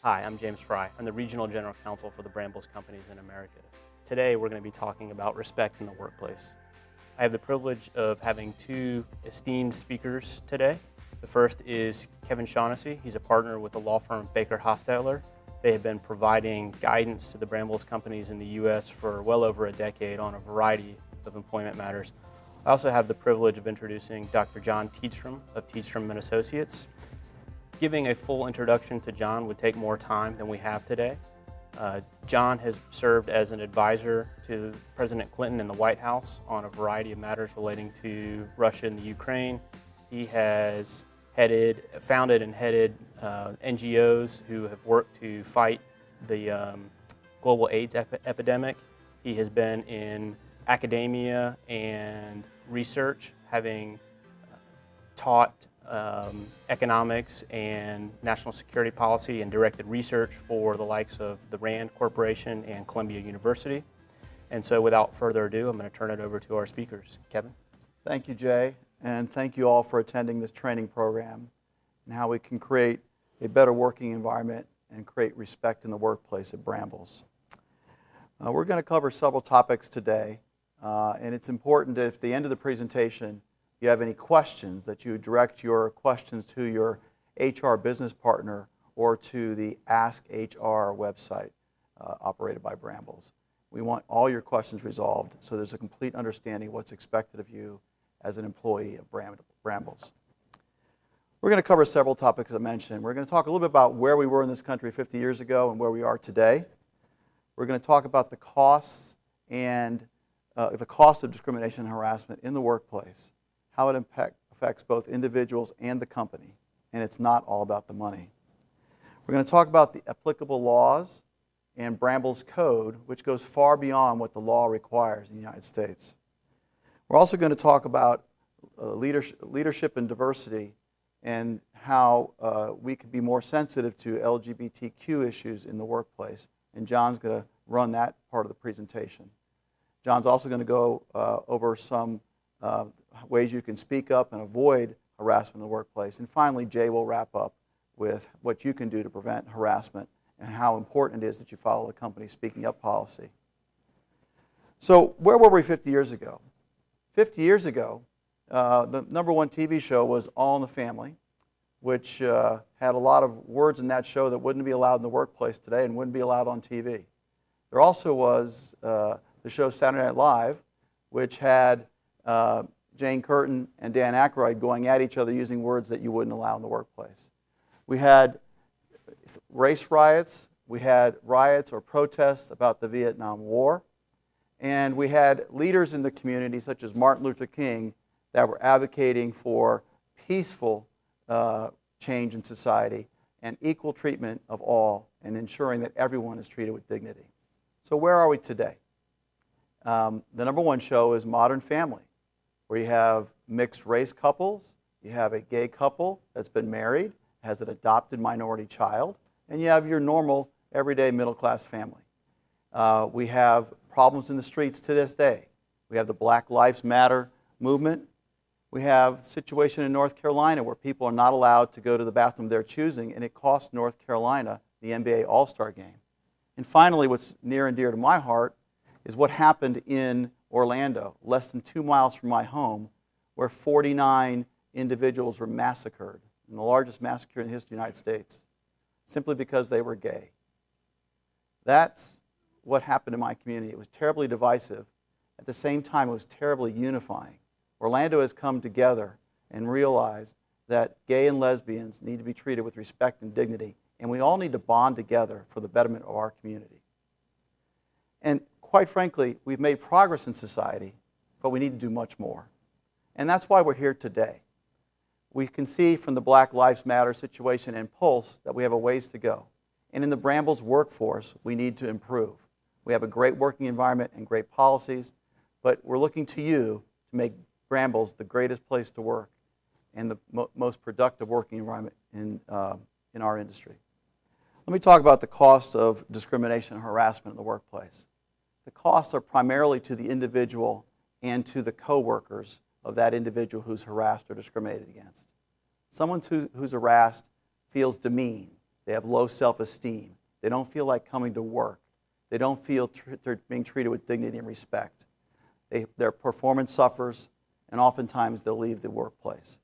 Hi, I'm James Fry. I'm the Regional General Counsel for the Brambles companies in America. Today we're going to be talking about respect in the workplace. I have the privilege of having two esteemed speakers today. The first is Kevin Shaughnessy. He's a partner with the law firm Baker Hostetler. They have been providing guidance to the Brambles companies in the U.S. for well over a decade on a variety of employment matters. I also have the privilege of introducing Dr. John Teedstrom of Teedstrom & Associates. Giving a full introduction to John would take more time than we have today. John has served as an advisor to President Clinton in the White House on a variety of matters relating to Russia and the Ukraine. He has founded and headed NGOs who have worked to fight the global AIDS epidemic. He has been in academia and research, having taught economics and national security policy and directed research for the likes of the RAND Corporation and Columbia University. And so without further ado, I'm going to turn it over to our speakers. Kevin? Thank you, Jay, and thank you all for attending this training program and how we can create a better working environment and create respect in the workplace at Brambles. We're going to cover several topics today, and it's important that at the end of the presentation if you have any questions, that you direct your questions to your HR business partner or to the Ask HR website operated by Brambles. We want all your questions resolved so there's a complete understanding of what's expected of you as an employee of Brambles. We're going to cover several topics, as I mentioned. We're going to talk a little bit about where we were in this country 50 years ago and where we are today. We're going to talk about the costs and the cost of discrimination and harassment in the workplace, how it affects both individuals and the company, and it's not all about the money. We're going to talk about the applicable laws and Brambles Code, which goes far beyond what the law requires in the United States. We're also going to talk about leadership and diversity and how we can be more sensitive to LGBTQ issues in the workplace, and John's going to run that part of the presentation. John's also going to go over some ways you can speak up and avoid harassment in the workplace. And finally, Jay will wrap up with what you can do to prevent harassment and how important it is that you follow the company's speaking up policy. So where were we 50 years ago? 50 years ago, the #1 TV show was All in the Family, which had a lot of words in that show that wouldn't be allowed in the workplace today and wouldn't be allowed on TV. There also was the show Saturday Night Live, which had Jane Curtin and Dan Aykroyd going at each other using words that you wouldn't allow in the workplace. We had race riots, we had riots or protests about the Vietnam War, and we had leaders in the community such as Martin Luther King that were advocating for peaceful change in society and equal treatment of all and ensuring that everyone is treated with dignity. So where are we today? The #1 show is Modern Family, where you have mixed race couples, you have a gay couple that's been married, has an adopted minority child, and you have your normal, everyday middle-class family. We have problems in the streets to this day. We have the Black Lives Matter movement. We have a situation in North Carolina where people are not allowed to go to the bathroom of their choosing, and it costs North Carolina the NBA All-Star game. And finally, what's near and dear to my heart is what happened in Orlando, less than 2 miles from my home, where 49 individuals were massacred, in the largest massacre in the history of the United States, simply because they were gay. That's what happened in my community. It was terribly divisive. At the same time, it was terribly unifying. Orlando has come together and realized that gay and lesbians need to be treated with respect and dignity, and we all need to bond together for the betterment of our community. And quite frankly, we've made progress in society, but we need to do much more. And that's why we're here today. We can see from the Black Lives Matter situation and Pulse that we have a ways to go. And in the Brambles workforce, we need to improve. We have a great working environment and great policies, but we're looking to you to make Brambles the greatest place to work and the most productive working environment in our industry. Let me talk about the cost of discrimination and harassment in the workplace. The costs are primarily to the individual and to the coworkers of that individual who's harassed or discriminated against. Someone who's harassed feels demeaned, They have low self-esteem. They don't feel like coming to work. They don't feel they're being treated with dignity and respect. Their performance suffers, and oftentimes they'll leave the workplace.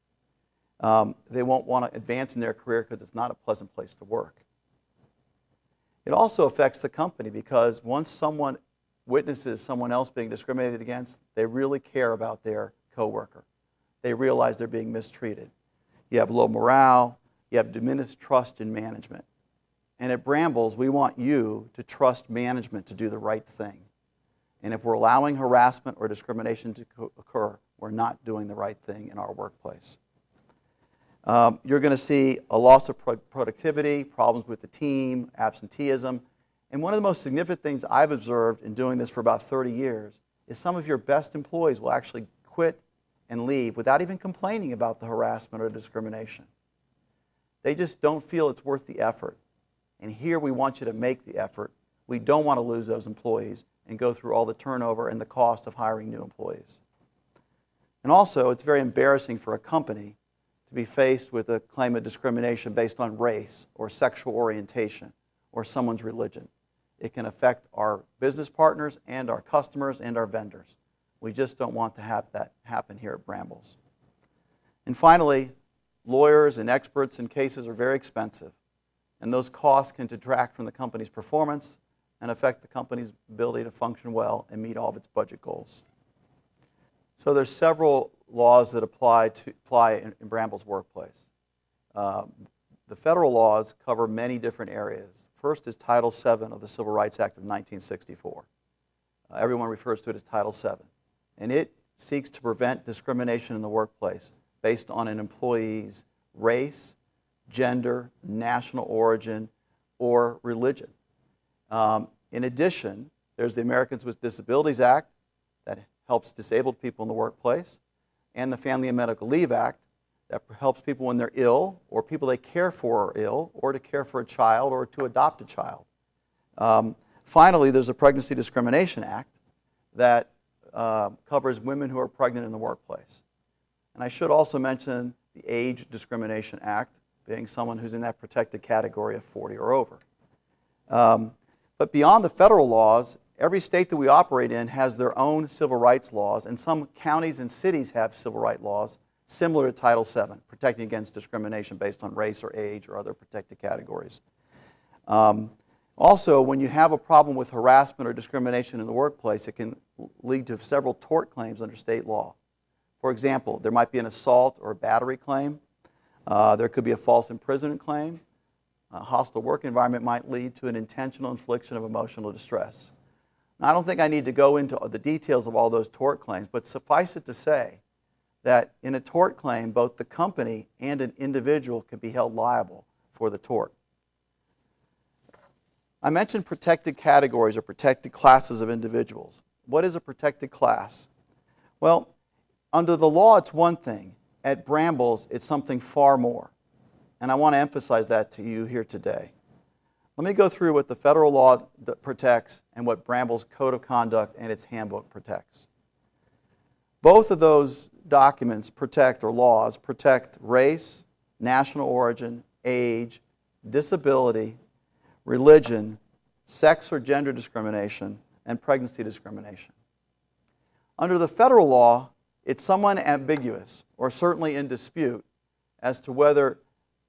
They won't want to advance in their career because it's not a pleasant place to work. It also affects the company because once someone witnesses someone else being discriminated against, they really care about their coworker. They realize they're being mistreated. You have low morale. You have diminished trust in management. And at Brambles, we want you to trust management to do the right thing. And if we're allowing harassment or discrimination to occur, we're not doing the right thing in our workplace. You're going to see a loss of productivity, problems with the team, absenteeism. And one of the most significant things I've observed in doing this for about 30 years is some of your best employees will actually quit and leave without even complaining about the harassment or discrimination. They just don't feel it's worth the effort. And here we want you to make the effort. We don't want to lose those employees and go through all the turnover and the cost of hiring new employees. And also, it's very embarrassing for a company to be faced with a claim of discrimination based on race or sexual orientation or someone's religion. It can affect our business partners and our customers and our vendors. We just don't want to have that happen here at Brambles. And finally, lawyers and experts in cases are very expensive, and those costs can detract from the company's performance and affect the company's ability to function well and meet all of its budget goals. So there's several laws that apply in Brambles' workplace. The federal laws cover many different areas. First is Title VII of the Civil Rights Act of 1964. Everyone refers to it as Title VII. And it seeks to prevent discrimination in the workplace based on an employee's race, gender, national origin, or religion. In addition, there's the Americans with Disabilities Act that helps disabled people in the workplace, and the Family and Medical Leave Act that helps people when they're ill or people they care for are ill, or to care for a child or to adopt a child. Finally, there's a Pregnancy Discrimination Act that covers women who are pregnant in the workplace. And I should also mention the Age Discrimination Act, being someone who's in that protected category of 40 or over. But beyond the federal laws, every state that we operate in has their own civil rights laws, and some counties and cities have civil rights laws similar to Title VII, protecting against discrimination based on race or age or other protected categories. Also, when you have a problem with harassment or discrimination in the workplace, it can lead to several tort claims under state law. For example, there might be an assault or a battery claim. There could be a false imprisonment claim. A hostile work environment might lead to an intentional infliction of emotional distress. Now, I don't think I need to go into the details of all those tort claims, but suffice it to say that in a tort claim, both the company and an individual can be held liable for the tort. I mentioned protected categories or protected classes of individuals. What is a protected class? Well, under the law, it's one thing. At Brambles, it's something far more. And I want to emphasize that to you here today. Let me go through what the federal law protects and what Brambles' Code of Conduct and its handbook protects. Both of those documents protect, or laws, protect race, national origin, age, disability, religion, sex or gender discrimination, and pregnancy discrimination. Under the federal law, it's somewhat ambiguous, or certainly in dispute, as to whether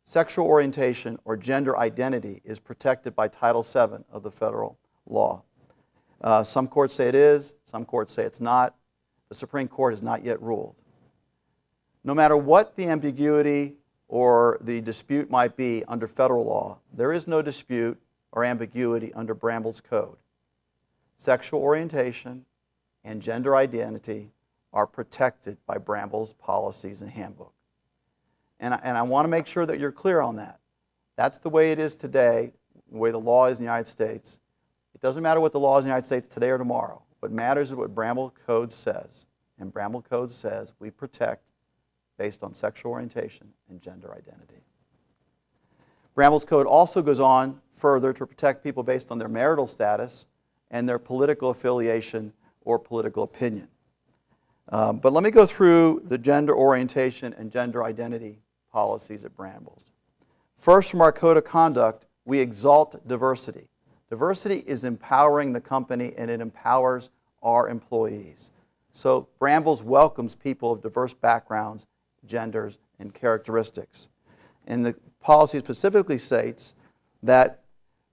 sexual orientation or gender identity is protected by Title VII of the federal law. Some courts say it is, some courts say it's not. The Supreme Court has not yet ruled. No matter what the ambiguity or the dispute might be under federal law, there is no dispute or ambiguity under Brambles' Code. Sexual orientation and gender identity are protected by Brambles' policies and handbook. And I want to make sure that you're clear on that. That's the way it is today, the way the law is in the United States. It doesn't matter what the law is in the United States today or tomorrow. What matters is what Brambles' Code says. And Brambles' Code says we protect based on sexual orientation and gender identity. Brambles' Code also goes on further to protect people based on their marital status and their political affiliation or political opinion. But let me go through the gender orientation and gender identity policies at Brambles. First, from our code of conduct, we exalt diversity. Diversity is empowering the company, and it empowers our employees. So Brambles welcomes people of diverse backgrounds, genders, and characteristics. And the policy specifically states that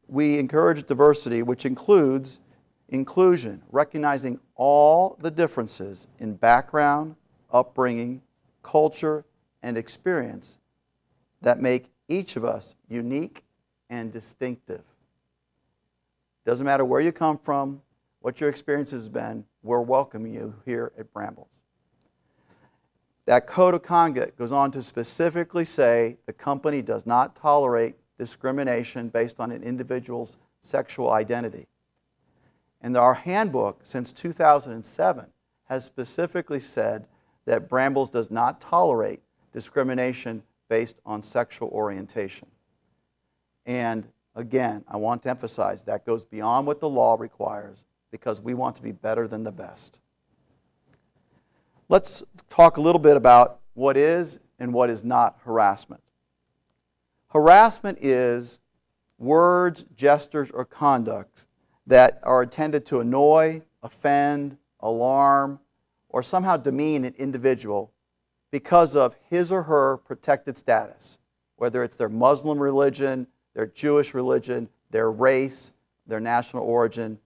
we encourage diversity, which includes inclusion, recognizing all the differences in background, upbringing, culture, and experience that make each of us unique and distinctive. Doesn't matter where you come from, what your experience has been, we're welcoming you here at Brambles. That code of conduct goes on to specifically say the company does not tolerate discrimination based on an individual's sexual identity. And our handbook, since 2007, has specifically said that Brambles does not tolerate discrimination based on sexual orientation. And again, I want to emphasize that goes beyond what the law requires because we want to be better than the best. Let's talk a little bit about what is and what is not harassment. Harassment is words, gestures, or conducts that are intended to annoy, offend, alarm, or somehow demean an individual because of his or her protected status, whether it's their Muslim religion, their Jewish religion, their race, their national origin,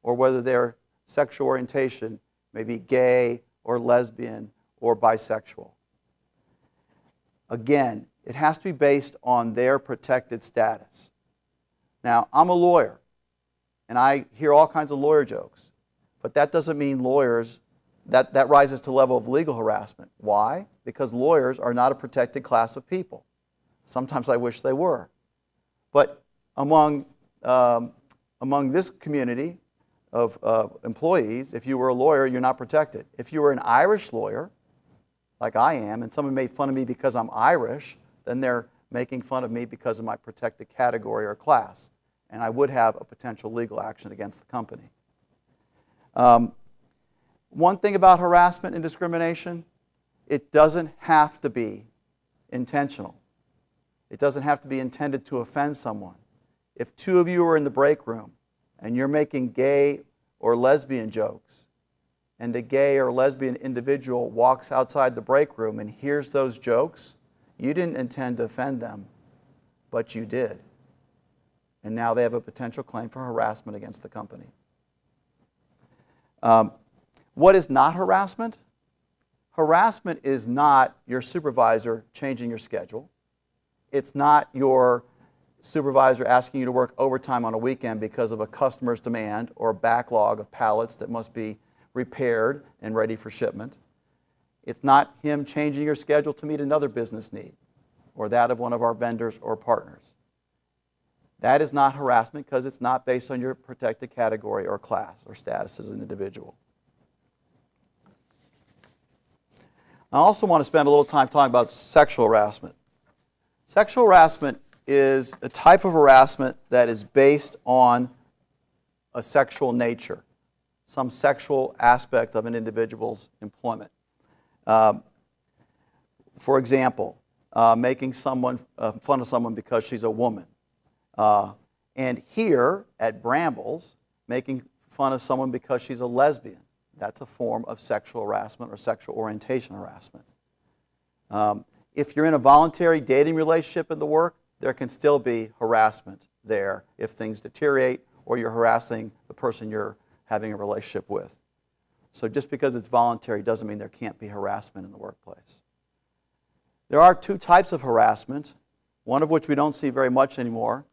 or whether their sexual orientation may be gay or lesbian or bisexual. Again, it has to be based on their protected status. Now, I'm a lawyer, and I hear all kinds of lawyer jokes, but that doesn't mean lawyers, that rises to the level of legal harassment. Why? Because lawyers are not a protected class of people. Sometimes I wish they were. But among this community of employees, if you were a lawyer, you're not protected. If you were an Irish lawyer, like I am, and someone made fun of me because I'm Irish, then they're making fun of me because of my protected category or class. And I would have a potential legal action against the company. One thing about harassment and discrimination, it doesn't have to be intentional. It doesn't have to be intended to offend someone. If two of you are in the break room and you're making gay or lesbian jokes, and a gay or lesbian individual walks outside the break room and hears those jokes, you didn't intend to offend them, but you did. And now they have a potential claim for harassment against the company. What is not harassment? Harassment is not your supervisor changing your schedule. It's not your supervisor asking you to work overtime on a weekend because of a customer's demand or a backlog of pallets that must be repaired and ready for shipment. It's not him changing your schedule to meet another business need or that of one of our vendors or partners. That is not harassment because it's not based on your protected category or class or status as an individual. I also want to spend a little time talking about sexual harassment. Sexual harassment is a type of harassment that is based on a sexual nature, some sexual aspect of an individual's employment. For example, making fun of someone because she's a woman. And here at Brambles, making fun of someone because she's a lesbian. That's a form of sexual harassment or sexual orientation harassment. If you're in a voluntary dating relationship in the work, there can still be harassment there if things deteriorate or you're harassing the person you're having a relationship with. So just because it's voluntary doesn't mean there can't be harassment in the workplace. There are two types of harassment, one of which we don't see very much anymore,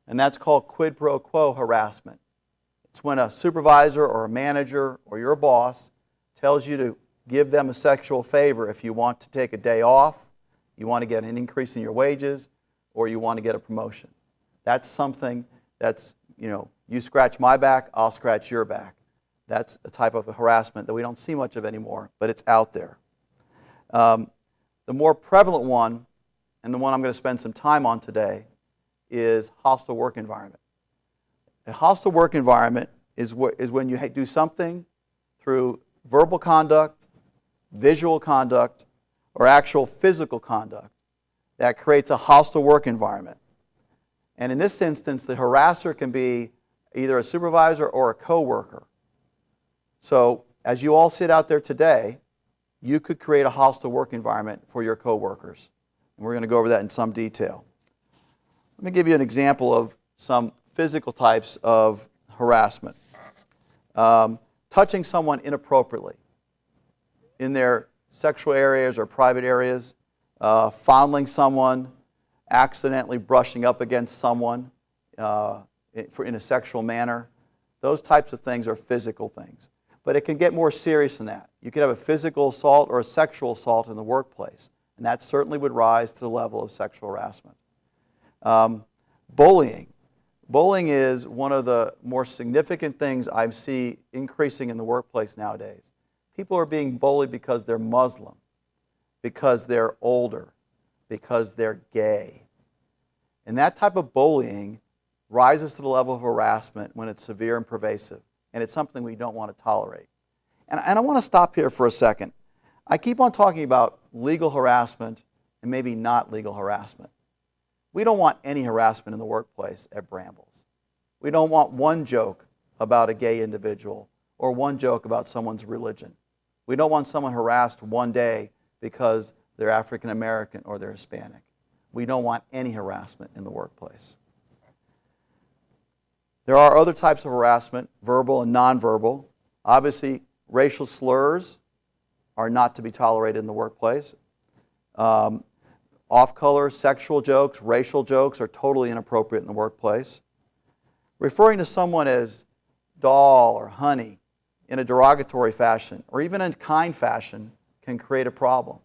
and that's called quid pro quo harassment. It's when a supervisor or a manager or your boss tells you to give them a sexual favor if you want to take a day off, you want to get an increase in your wages, or you want to get a promotion. That's something that's, you scratch my back, I'll scratch your back. That's a type of harassment that we don't see much of anymore, but it's out there. The more prevalent one, and the one I'm going to spend some time on today, is hostile work environment. A hostile work environment is when you do something through verbal conduct, visual conduct, or actual physical conduct that creates a hostile work environment. And in this instance, the harasser can be either a supervisor or a coworker. So as you all sit out there today, you could create a hostile work environment for your coworkers. And we're going to go over that in some detail. Let me give you an example of some physical types of harassment. Touching someone inappropriately in their sexual areas or private areas, fondling someone, accidentally brushing up against someone in a sexual manner. Those types of things are physical things. But it can get more serious than that. You could have a physical assault or a sexual assault in the workplace, and that certainly would rise to the level of sexual harassment. Bullying. Bullying is one of the more significant things I see increasing in the workplace nowadays. People are being bullied because they're Muslim, because they're older, because they're gay. And that type of bullying rises to the level of harassment when it's severe and pervasive, and it's something we don't want to tolerate. And I want to stop here for a second. I keep on talking about legal harassment and maybe not legal harassment. We don't want any harassment in the workplace at Brambles. We don't want one joke about a gay individual or one joke about someone's religion. We don't want someone harassed one day because they're African American or they're Hispanic. We don't want any harassment in the workplace. There are other types of harassment, verbal and nonverbal. Obviously, racial slurs are not to be tolerated in the workplace. Off-color sexual jokes, racial jokes are totally inappropriate in the workplace. Referring to someone as doll or honey in a derogatory fashion or even in a kind fashion can create a problem.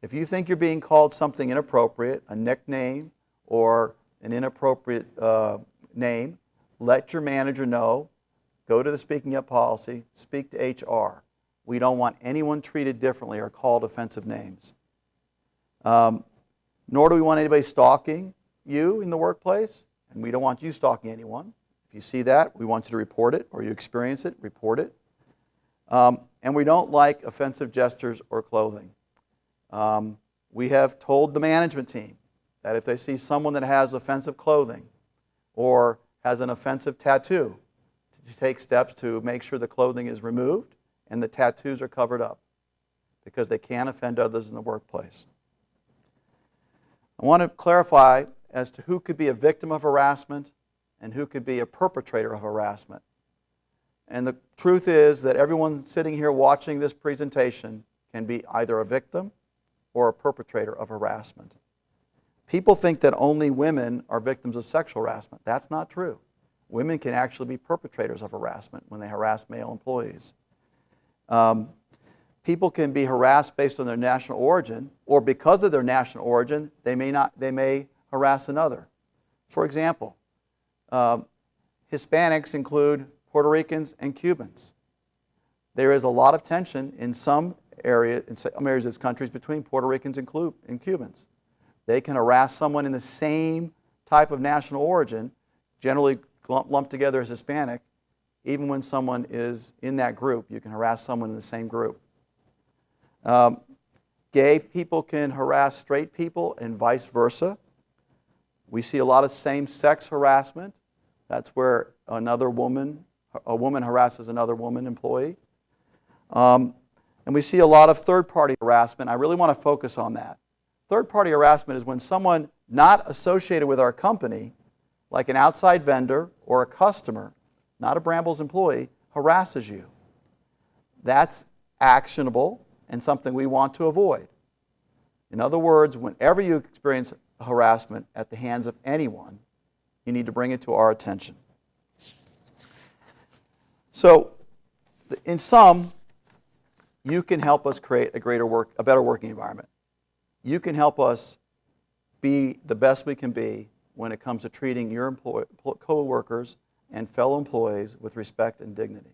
If you think you're being called something inappropriate, a nickname or an inappropriate name, let your manager know. Go to the speaking up policy, speak to HR. We don't want anyone treated differently or called offensive names. Nor do we want anybody stalking you in the workplace, and we don't want you stalking anyone. If you see that, we want you to report it, or you experience it, report it. And we don't like offensive gestures or clothing. We have told the management team that if they see someone that has offensive clothing or has an offensive tattoo, to take steps to make sure the clothing is removed and the tattoos are covered up because they can offend others in the workplace. I want to clarify as to who could be a victim of harassment and who could be a perpetrator of harassment. And the truth is that everyone sitting here watching this presentation can be either a victim or a perpetrator of harassment. People think that only women are victims of sexual harassment. That's not true. Women can actually be perpetrators of harassment when they harass male employees. People can be harassed based on their national origin, or because of their national origin, they may harass another. For example, Hispanics include Puerto Ricans and Cubans. There is a lot of tension in some areas of this country between Puerto Ricans and Cubans. They can harass someone in the same type of national origin, generally lumped together as Hispanic. Even when someone is in that group, you can harass someone in the same group. Gay people can harass straight people and vice versa. We see a lot of same-sex harassment. That's where a woman harasses another woman employee. And we see a lot of third-party harassment. I really want to focus on that. Third-party harassment is when someone not associated with our company, like an outside vendor or a customer, not a Brambles employee, harasses you. That's actionable and something we want to avoid. In other words, whenever you experience harassment at the hands of anyone, you need to bring it to our attention. So, in sum, you can help us create a better working environment. You can help us be the best we can be when it comes to treating your co-workers and fellow employees with respect and dignity.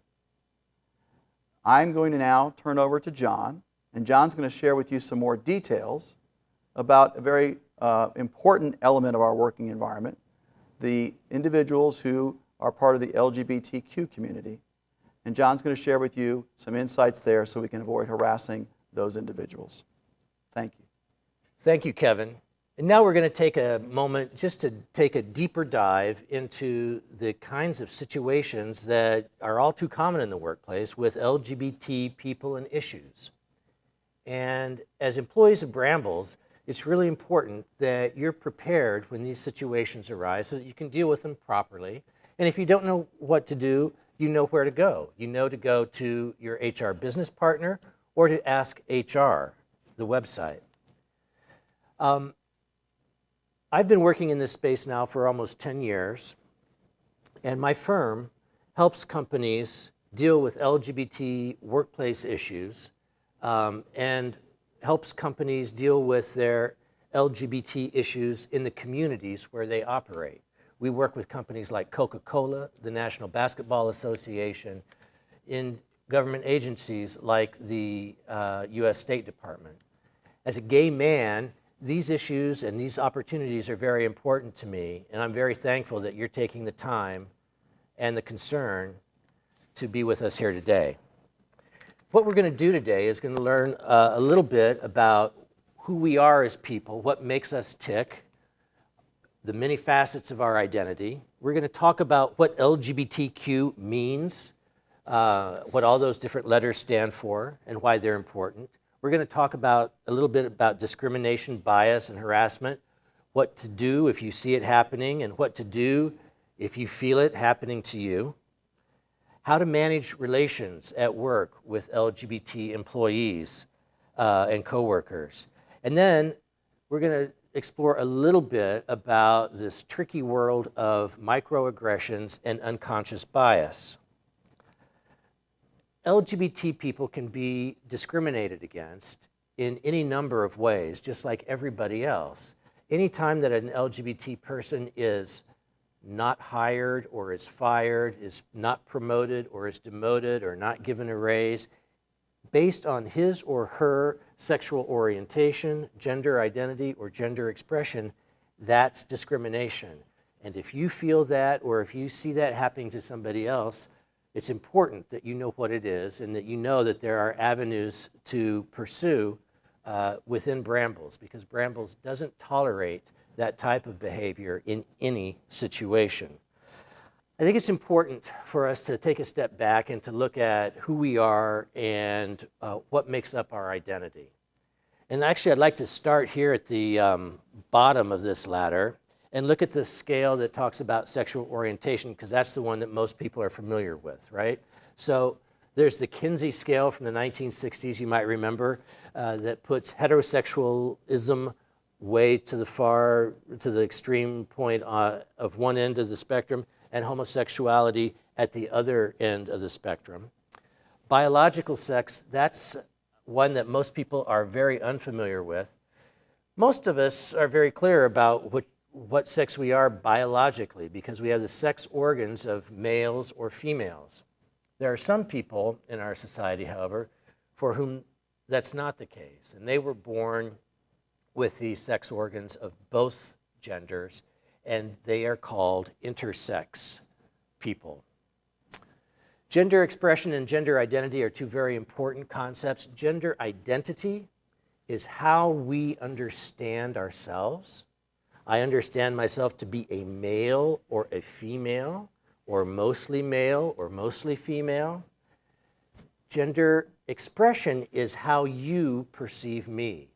I'm going to now turn over to John, and John's going to share with you some more details about a very important element of our working environment, the individuals who are part of the LGBTQ community. And John's going to share with you some insights there so we can avoid harassing those individuals. Thank you. Thank you, Kevin. And now we're going to take a moment just to take a deeper dive into the kinds of situations that are all too common in the workplace with LGBT people and issues. And as employees of Brambles, it's really important that you're prepared when these situations arise so that you can deal with them properly. And if you don't know what to do, you know where to go. You know to go to your HR business partner or to ask HR, the website. I've been working in this space now for almost 10 years, and my firm helps companies deal with LGBT workplace issues and helps companies deal with their LGBT issues in the communities where they operate. We work with companies like Coca-Cola, the National Basketball Association, in government agencies like the US State Department. As a gay man, these issues and these opportunities are very important to me, and I'm very thankful that you're taking the time and the concern to be with us here today. What we're going to do today is going to learn a little bit about who we are as people, what makes us tick, the many facets of our identity. We're going to talk about what LGBTQ means, what all those different letters stand for, and why they're important. We're going to talk about a little bit about discrimination, bias, and harassment, what to do if you see it happening, and what to do if you feel it happening to you, how to manage relations at work with LGBT employees and coworkers. And then we're going to explore a little bit about this tricky world of microaggressions and unconscious bias. LGBT people can be discriminated against in any number of ways, just like everybody else. Anytime that an LGBT person is not hired or is fired, is not promoted or is demoted or not given a raise, based on his or her sexual orientation, gender identity, or gender expression, that's discrimination. And if you feel that, or if you see that happening to somebody else, it's important that you know what it is and that you know that there are avenues to pursue within Brambles, because Brambles doesn't tolerate that type of behavior in any situation. I think it's important for us to take a step back and to look at who we are and what makes up our identity. And actually, I'd like to start here at the bottom of this ladder and look at the scale that talks about sexual orientation, because that's the one that most people are familiar with, right? So there's the Kinsey scale from the 1960s, you might remember, that puts heterosexualism way to the extreme point of one end of the spectrum, and homosexuality at the other end of the spectrum. Biological sex, that's one that most people are very unfamiliar with. Most of us are very clear about what sex we are biologically, because we have the sex organs of males or females. There are some people in our society, however, for whom that's not the case, and they were born with the sex organs of both genders, and they are called intersex people. Gender expression and gender identity are two very important concepts. Gender identity is how we understand ourselves. I understand myself to be a male or a female, or mostly male or mostly female. Gender expression is how you perceive me.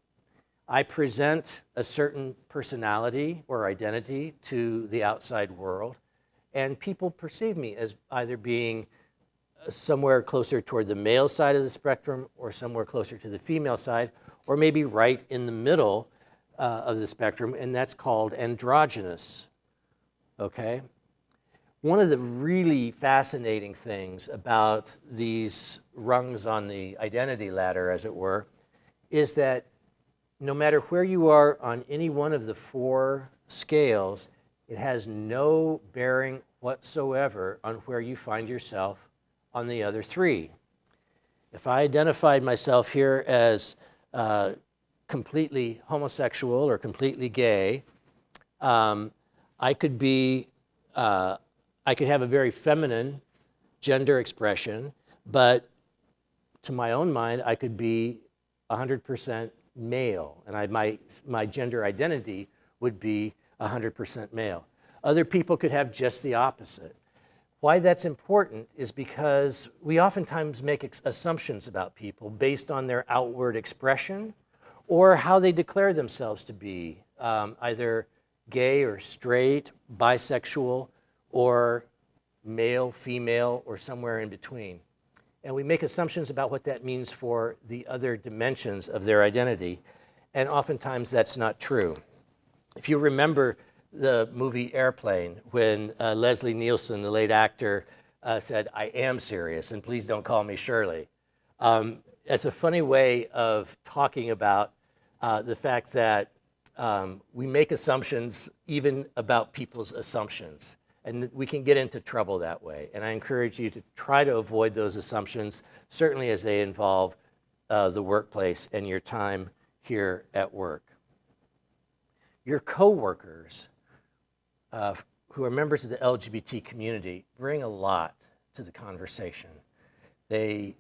I present a certain personality or identity to the outside world, and people perceive me as either being somewhere closer toward the male side of the spectrum or somewhere closer to the female side, or maybe right in the middle of the spectrum, and that's called androgynous, okay? One of the really fascinating things about these rungs on the identity ladder, as it were, is that no matter where you are on any one of the four scales, it has no bearing whatsoever on where you find yourself on the other three. If I identified myself here as completely homosexual or completely gay, I could have a very feminine gender expression, but to my own mind, I could be 100% male, and my gender identity would be 100% male. Other people could have just the opposite. Why that's important is because we oftentimes make assumptions about people based on their outward expression or how they declare themselves to be, either gay or straight, bisexual, or male, female, or somewhere in between. And we make assumptions about what that means for the other dimensions of their identity, and oftentimes that's not true. If you remember the movie Airplane, when Leslie Nielsen, the late actor, said, "I am serious, and please don't call me Shirley." It's a funny way of talking about the fact that we make assumptions even about people's assumptions, and we can get into trouble that way. And I encourage you to try to avoid those assumptions, certainly as they involve the workplace and your time here at work. Your coworkers who are members of the LGBT community bring a lot to the conversation. They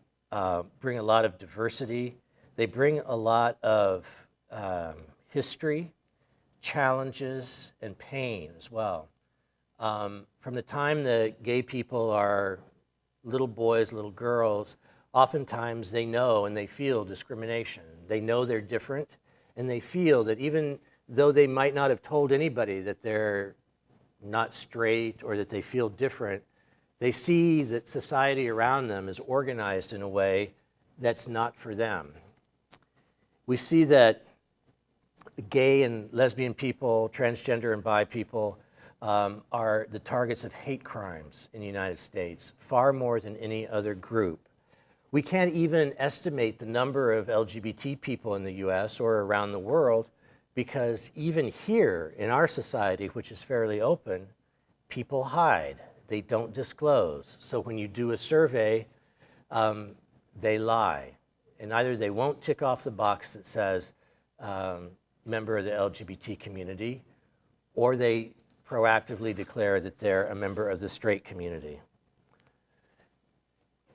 bring a lot of diversity. They bring a lot of history, challenges, and pain as well. From the time that gay people are little boys, little girls, oftentimes they know and they feel discrimination. They know they're different, and they feel that even though they might not have told anybody that they're not straight or that they feel different, they see that society around them is organized in a way that's not for them. We see that gay and lesbian people, transgender and bi people are the targets of hate crimes in the United States, far more than any other group. We can't even estimate the number of LGBT people in the US or around the world, because even here in our society, which is fairly open, people hide. They don't disclose. So when you do a survey, they lie. And either they won't tick off the box that says member of the LGBT community, or they proactively declare that they're a member of the straight community.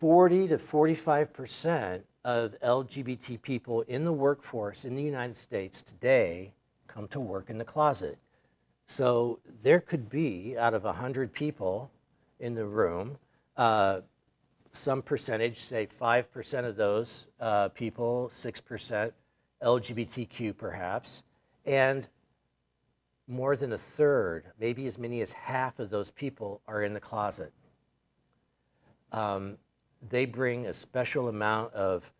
40 to 45% of LGBT people in the workforce in the United States today come to work in the closet. So there could be, out of 100 people in the room, some percentage, say 5% of those people, 6% LGBTQ perhaps, and more than a third, maybe as many as half of those people are in the closet. They bring a special amount of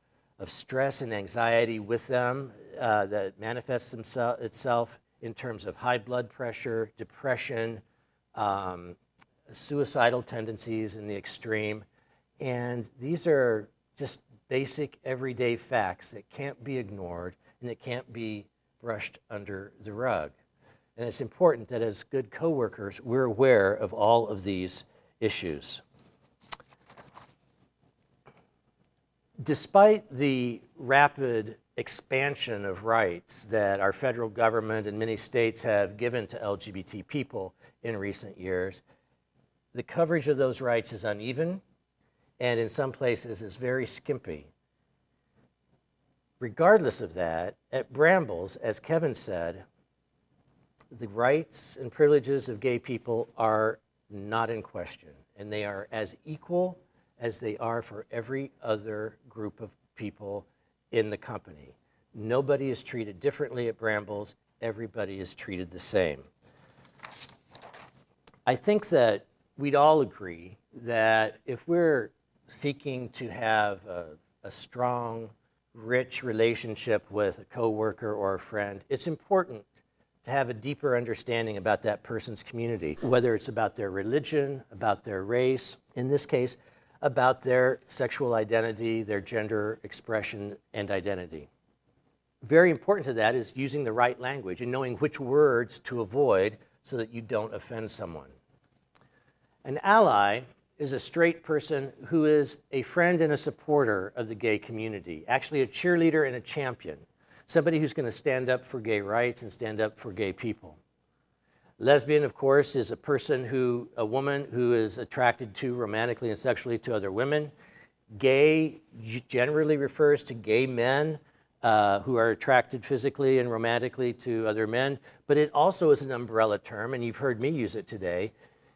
stress and anxiety with them that manifests itself in terms of high blood pressure, depression, suicidal tendencies in the extreme. And these are just basic everyday facts that can't be ignored and that can't be brushed under the rug. And it's important that as good coworkers, we're aware of all of these issues. Despite the rapid expansion of rights that our federal government and many states have given to LGBT people in recent years, the coverage of those rights is uneven and in some places is very skimpy. Regardless of that, at Brambles, as Kevin said, the rights and privileges of gay people are not in question, and they are as equal as they are for every other group of people in the company. Nobody is treated differently at Brambles. Everybody is treated the same. I think that we'd all agree that if we're seeking to have a strong, rich relationship with a coworker or a friend, it's important to have a deeper understanding about that person's community, whether it's about their religion, about their race, in this case, about their sexual identity, their gender expression and identity. Very important to that is using the right language and knowing which words to avoid so that you don't offend someone. An ally is a straight person who is a friend and a supporter of the gay community, actually a cheerleader and a champion, somebody who's going to stand up for gay rights and stand up for gay people. Lesbian, of course, is a woman who is attracted to romantically and sexually to other women. Gay generally refers to gay men who are attracted physically and romantically to other men, but it also is an umbrella term, and you've heard me use it today,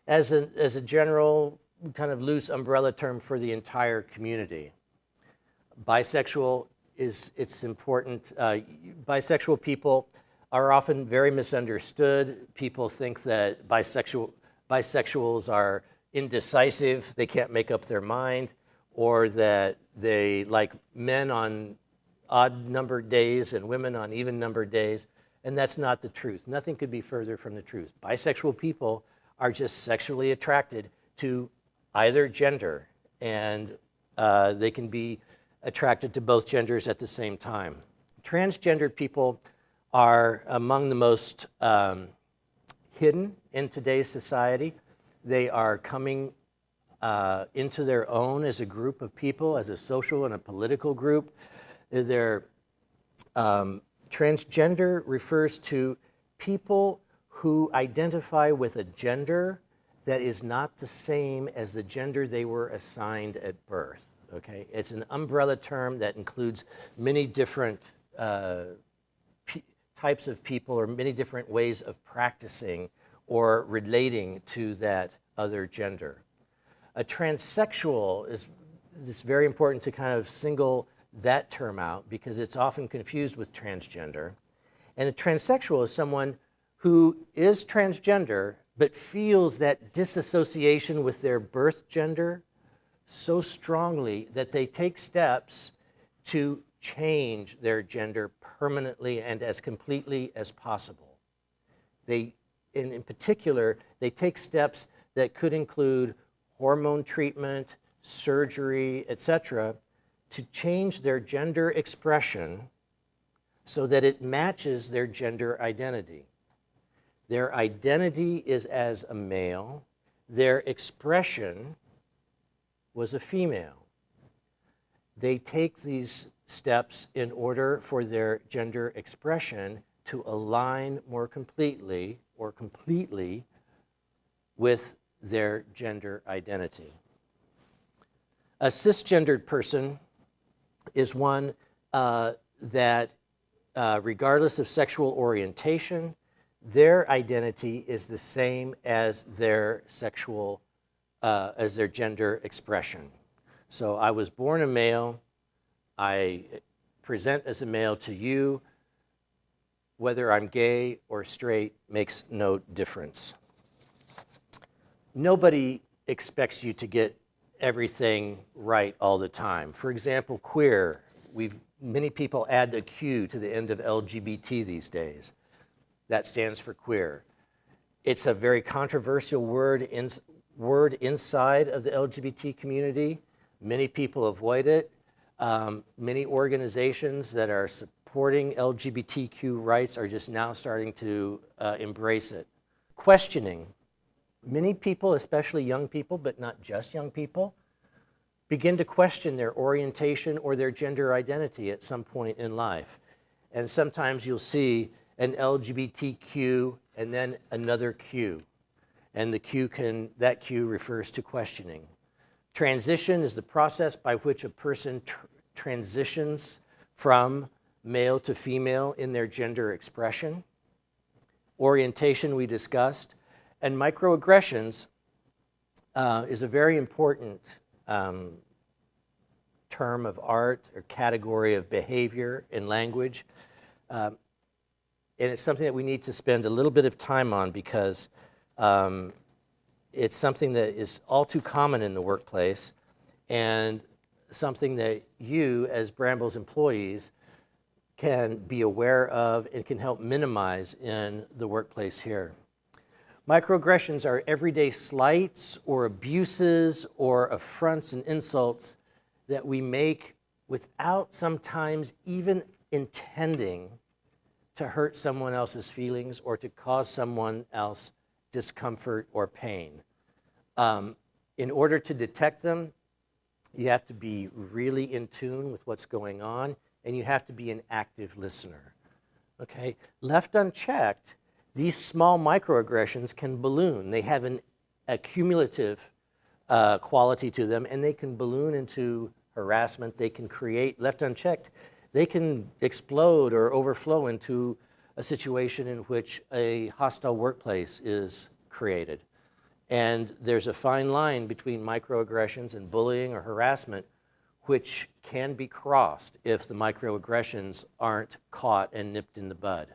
as a general kind of loose umbrella term for the entire community. Bisexual it's important. Bisexual people are often very misunderstood. People think that bisexuals are indecisive, they can't make up their mind, or that they like men on odd-numbered days and women on even-numbered days, and that's not the truth. Nothing could be further from the truth. Bisexual people are just sexually attracted to either gender, and they can be attracted to both genders at the same time. Transgendered people are among the most hidden in today's society. They are coming into their own as a group of people, as a social and a political group. Transgender refers to people who identify with a gender that is not the same as the gender they were assigned at birth. Okay, it's an umbrella term that includes many different types of people or many different ways of practicing or relating to that other gender. A transsexual is very important to kind of single that term out because it's often confused with transgender. And a transsexual is someone who is transgender but feels that disassociation with their birth gender so strongly that they take steps to change their gender permanently and as completely as possible. In particular, they take steps that could include hormone treatment, surgery, etc., to change their gender expression so that it matches their gender identity. Their identity is as a male, their expression was a female. They take these steps in order for their gender expression to align more completely or completely with their gender identity. A cisgendered person is one that, regardless of sexual orientation, their identity is the same as their gender expression. So I was born a male, I present as a male to you, whether I'm gay or straight makes no difference. Nobody expects you to get everything right all the time. For example, queer, many people add a Q to the end of LGBT these days. That stands for queer. It's a very controversial word inside of the LGBT community. Many people avoid it. Many organizations that are supporting LGBTQ rights are just now starting to embrace it. Questioning. Many people, especially young people, but not just young people, begin to question their orientation or their gender identity at some point in life. And sometimes you'll see an LGBTQ and then another Q. And that Q refers to questioning. Transition is the process by which a person transitions from male to female in their gender expression. Orientation we discussed. And microaggressions is a very important term of art or category of behavior in language. And it's something that we need to spend a little bit of time on because it's something that is all too common in the workplace and something that you, as Brambles employees, can be aware of and can help minimize in the workplace here. Microaggressions are everyday slights or abuses or affronts and insults that we make without sometimes even intending to hurt someone else's feelings or to cause someone else discomfort or pain. In order to detect them, you have to be really in tune with what's going on, and you have to be an active listener. Okay? Left unchecked, these small microaggressions can balloon. They have a cumulative quality to them, and they can balloon into harassment. They can create, left unchecked, they can explode or overflow into a situation in which a hostile workplace is created. And there's a fine line between microaggressions and bullying or harassment, which can be crossed if the microaggressions aren't caught and nipped in the bud.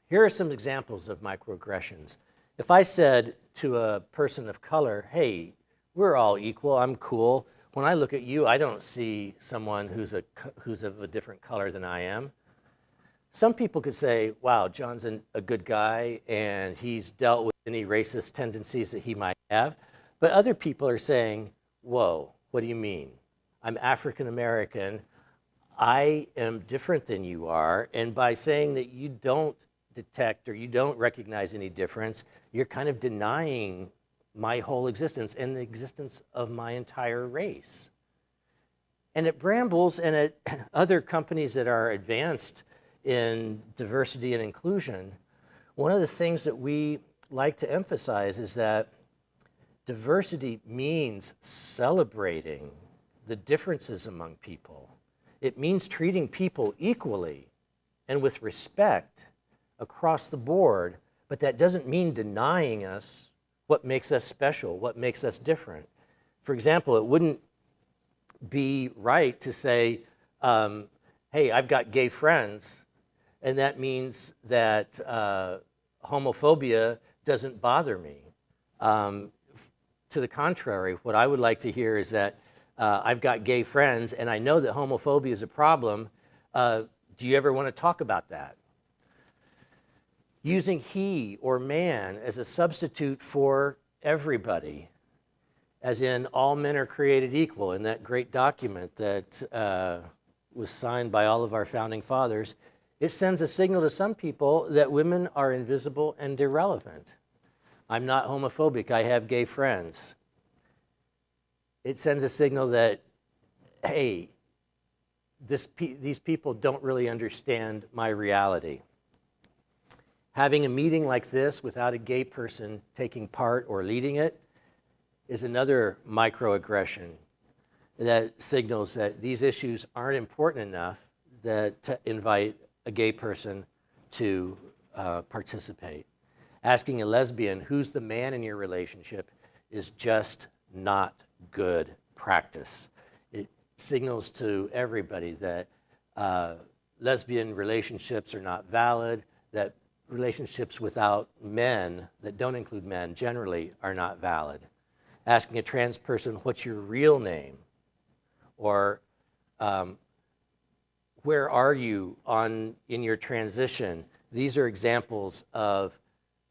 Here are some examples of microaggressions. If I said to a person of color, hey, we're all equal, I'm cool. When I look at you, I don't see someone who's of a different color than I am. Some people could say, wow, John's a good guy and he's dealt with any racist tendencies that he might have. But other people are saying, whoa, what do you mean? I'm African American, I am different than you are, and by saying that you don't detect or you don't recognize any difference, you're kind of denying my whole existence and the existence of my entire race. And at Brambles and at other companies that are advanced in diversity and inclusion, one of the things that we like to emphasize is that diversity means celebrating the differences among people. It means treating people equally and with respect across the board, but that doesn't mean denying us what makes us special, what makes us different. For example, it wouldn't be right to say, hey, I've got gay friends, and that means that homophobia doesn't bother me. To the contrary, what I would like to hear is that I've got gay friends, and I know that homophobia is a problem. Do you ever want to talk about that? Using he or man as a substitute for everybody, as in all men are created equal in that great document that was signed by all of our founding fathers, it sends a signal to some people that women are invisible and irrelevant. I'm not homophobic, I have gay friends. It sends a signal that, hey, these people don't really understand my reality. Having a meeting like this without a gay person taking part or leading it is another microaggression that signals that these issues aren't important enough to invite a gay person to participate. Asking a lesbian, who's the man in your relationship, is just not good practice. It signals to everybody that lesbian relationships are not valid, that relationships without men, that don't include men, generally are not valid. Asking a trans person, what's your real name? Or where are you in your transition? These are examples of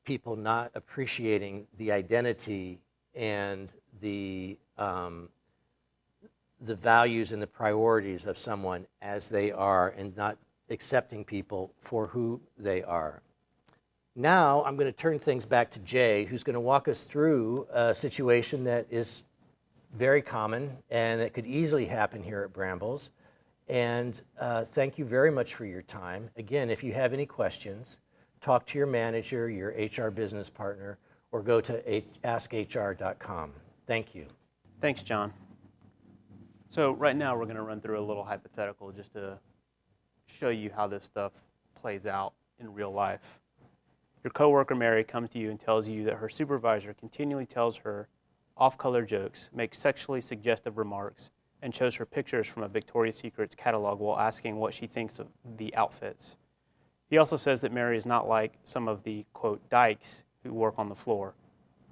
people not appreciating the identity and the values and the priorities of someone as they are and not accepting people for who they are. Now I'm going to turn things back to Jay, who's going to walk us through a situation that is very common and that could easily happen here at Brambles. And thank you very much for your time. Again, if you have any questions, talk to your manager, your HR business partner, or go to askhr.com. Thank you. Thanks, John. So right now we're going to run through a little hypothetical just to show you how this stuff plays out in real life. Your coworker Mary comes to you and tells you that her supervisor continually tells her off-color jokes, makes sexually suggestive remarks, and shows her pictures from a Victoria's Secret's catalog while asking what she thinks of the outfits. He also says that Mary is not like some of the, quote, dykes who work on the floor.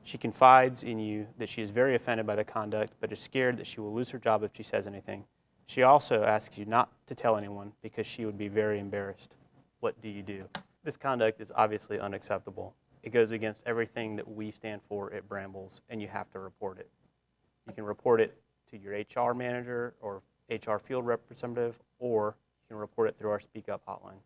She confides in you that she is very offended by the conduct, but is scared that she will lose her job if she says anything. She also asks you not to tell anyone because she would be very embarrassed. What do you do? This conduct is obviously unacceptable. It goes against everything that we stand for at Brambles, and you have to report it. You can report it to your HR manager or HR field representative, or you can report it through our Speak Up hotline.